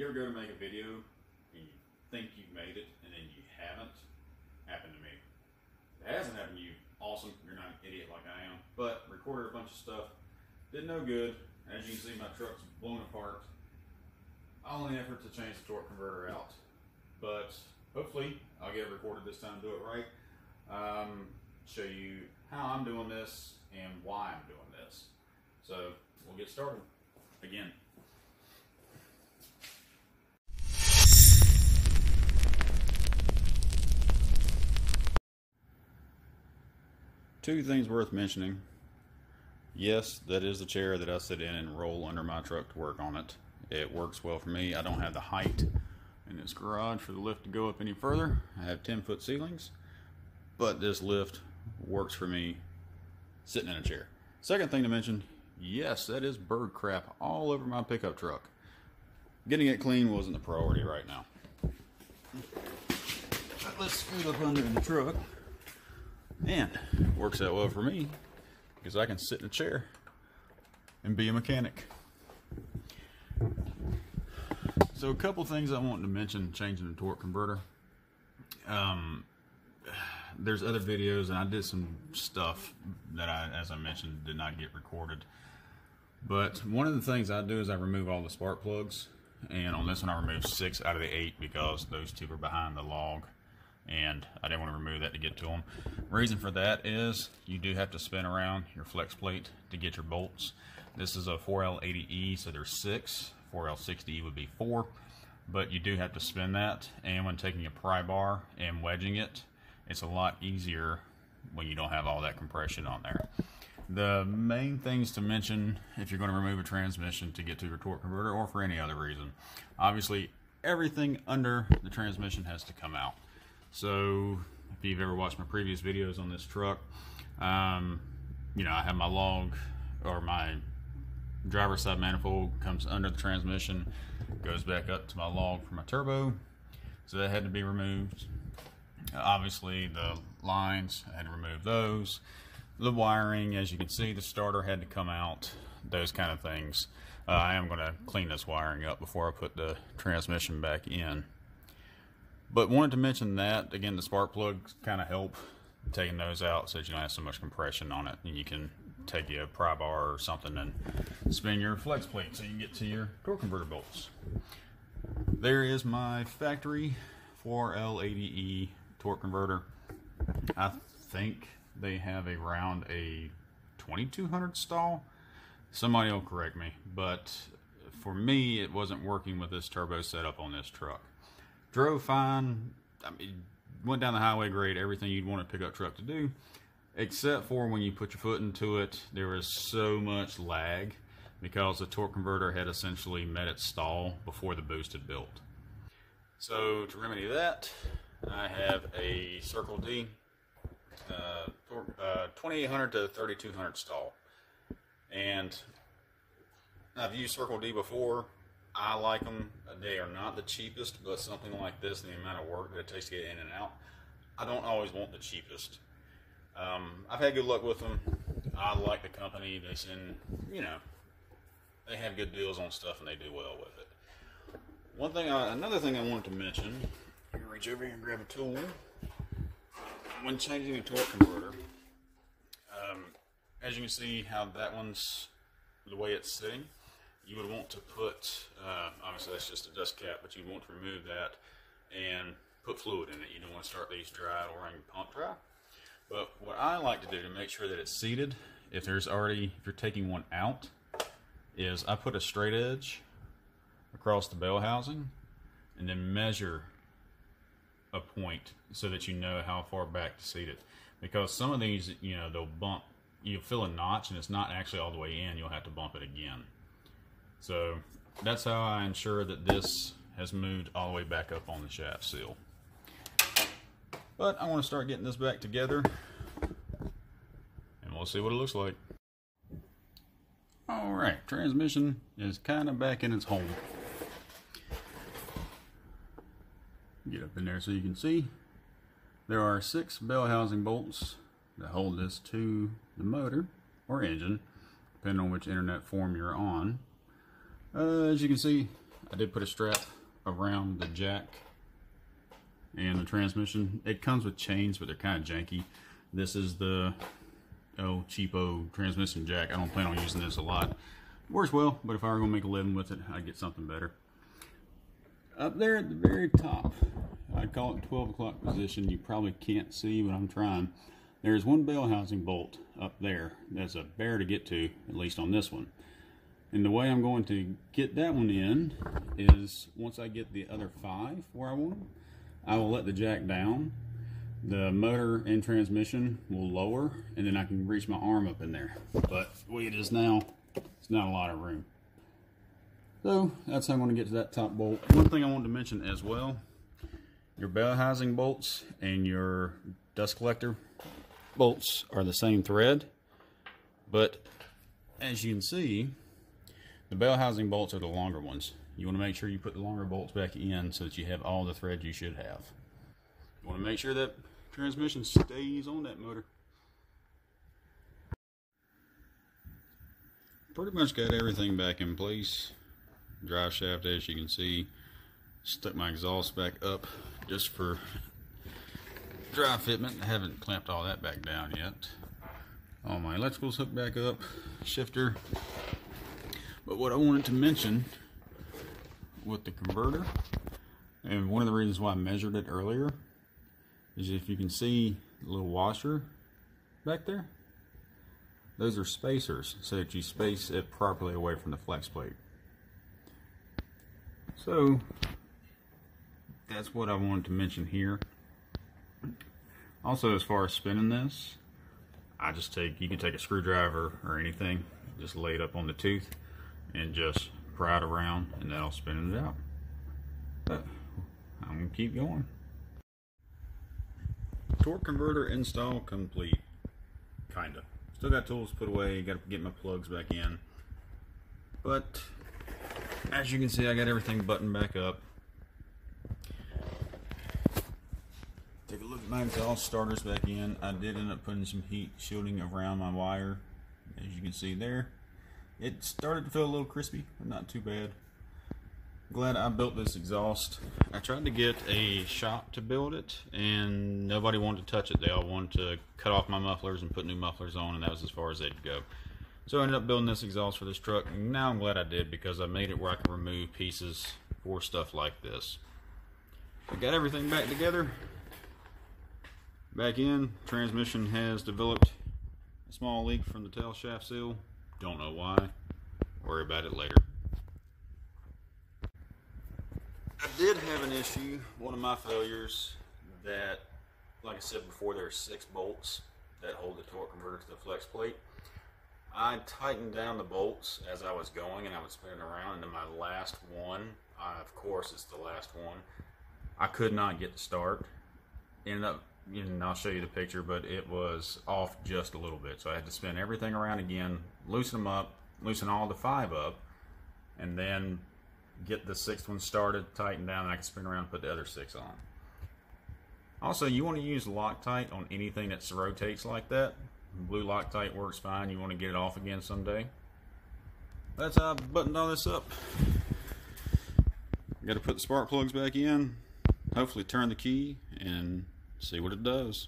You ever go to make a video and you think you've made it and then you haven't? Happened to me. If it hasn't happened to you, awesome, you're not an idiot like I am. But recorded a bunch of stuff, did no good. As you can see, my truck's blown apart. All in the effort to change the torque converter out. But hopefully I'll get it recorded this time, do it right. Show you how I'm doing this and why I'm doing this. So we'll get started again. Two things worth mentioning. Yes, that is the chair that I sit in and roll under my truck to work on it. It works well for me. I don't have the height in this garage for the lift to go up any further. I have 10-foot ceilings, but this lift works for me sitting in a chair. Second thing to mention, yes, that is bird crap all over my pickup truck. Getting it clean wasn't the priority right now. But let's scoot up under the truck. And it works out well for me because I can sit in a chair and be a mechanic. So a couple things I wanted to mention changing the torque converter. There's other videos, and I did some stuff that as I mentioned, did not get recorded. But one of the things I do is I remove all the spark plugs, and on this one I removed 6 out of the 8 because those 2 were behind the log, and I didn't want to remove that to get to them. Reason for that is you do have to spin around your flex plate to get your bolts. This is a 4L80E, so there's 6. 4L60E would be 4, but you do have to spin that, and when taking a pry bar and wedging it, it's a lot easier when you don't have all that compression on there. The main things to mention if you're going to remove a transmission to get to your torque converter or for any other reason, obviously everything under the transmission has to come out. So if you've ever watched my previous videos on this truck, you know, I have my log, or my driver's side manifold comes under the transmission, goes back up to my log for my turbo, so that had to be removed. Obviously the lines, I had to remove those. The wiring, as you can see, the starter had to come out, those kind of things. I am going to clean this wiring up before I put the transmission back in. But wanted to mention that, again, the spark plugs kind of help taking those out so that you don't have so much compression on it, and you can take a pry bar or something and spin your flex plate so you can get to your torque converter bolts. There is my factory 4L80E torque converter. I think they have around a 2200 stall. Somebody will correct me, but for me it wasn't working with this turbo setup on this truck. Drove fine. I mean, went down the highway grade, everything you'd want a pickup truck to do, except for when you put your foot into it, there was so much lag because the torque converter had essentially met its stall before the boost had built. So to remedy that, I have a Circle D 2800 to 3200 stall, and I've used Circle D before. I like them. They are not the cheapest, but something like this and the amount of work that it takes to get in and out, I don't always want the cheapest. I've had good luck with them. I like the company. They send, you know, they have good deals on stuff and they do well with it. Another thing I wanted to mention, I can reach over here and grab a tool. When changing a torque converter, as you can see how that one's, the way it's sitting, you would want to put, obviously that's just a dust cap, but you want to remove that and put fluid in it. You don't want to start these dry or run your pump dry. But what I like to do to make sure that it's seated, if you're taking one out, is I put a straight edge across the bell housing and then measure a point so that you know how far back to seat it. Because some of these, you know, they'll bump, you'll feel a notch and it's not actually all the way in, you'll have to bump it again. So that's how I ensure that this has moved all the way back up on the shaft seal. But I want to start getting this back together and we'll see what it looks like. Alright, transmission is kind of back in its home. Get up in there so you can see. There are 6 bell housing bolts that hold this to the motor or engine, depending on which internet form you're on. As you can see, I did put a strap around the jack and the transmission. It comes with chains, but they're kind of janky. This is the cheapo transmission jack. I don't plan on using this a lot. It works well, but if I were going to make a living with it, I'd get something better. Up there at the very top, I call it 12 o'clock position. You probably can't see, but I'm trying. There's one bell housing bolt up there. That's a bear to get to, at least on this one. And the way I'm going to get that one in is once I get the other 5 where I want them, I will let the jack down. The motor and transmission will lower, and then I can reach my arm up in there. But the way it is now, it's not a lot of room. So that's how I'm going to get to that top bolt. One thing I wanted to mention as well, your bell housing bolts and your dust collector bolts are the same thread, but as you can see, the bell housing bolts are the longer ones. You want to make sure you put the longer bolts back in so that you have all the thread you should have. You want to make sure that transmission stays on that motor. Pretty much got everything back in place. Drive shaft, as you can see, stuck my exhaust back up just for dry fitment. I haven't clamped all that back down yet. All my electricals hooked back up, shifter. But what I wanted to mention with the converter, and one of the reasons why I measured it earlier, is if you can see the little washer back there, those are spacers so that you space it properly away from the flex plate. So that's what I wanted to mention here. Also, as far as spinning this, you can take a screwdriver or anything, just lay it up on the tooth and just pry it around, and that'll spin it out. But I'm gonna keep going. Torque converter install complete. Kinda. Still got tools put away, got to get my plugs back in. But as you can see, I got everything buttoned back up. Take a look at my exhaust starters back in. I did end up putting some heat shielding around my wire, as you can see there. It started to feel a little crispy, but not too bad. Glad I built this exhaust. I tried to get a shop to build it, and nobody wanted to touch it. They all wanted to cut off my mufflers and put new mufflers on, and that was as far as they'd go. So I ended up building this exhaust for this truck, and now I'm glad I did, because I made it where I can remove pieces for stuff like this. I got everything back together. Back in, transmission has developed a small leak from the tail shaft seal. Don't know why. Worry about it later. I did have an issue, one of my failures, that, like I said before, there are 6 bolts that hold the torque converter to the flex plate. I tightened down the bolts as I was going, and I was spinning around, and then my last one, of course it's the last one, I could not get to start. Ended up, and I'll show you the picture, but it was off just a little bit, so I had to spin everything around again, loosen them up, loosen all the 5 up, and then get the 6th one started, tighten down, and I can spin around and put the other 6 on. Also, you want to use Loctite on anything that rotates like that. Blue Loctite works fine. You want to get it off again someday. That's how I buttoned all this up. Got to put the spark plugs back in, hopefully turn the key, and see what it does.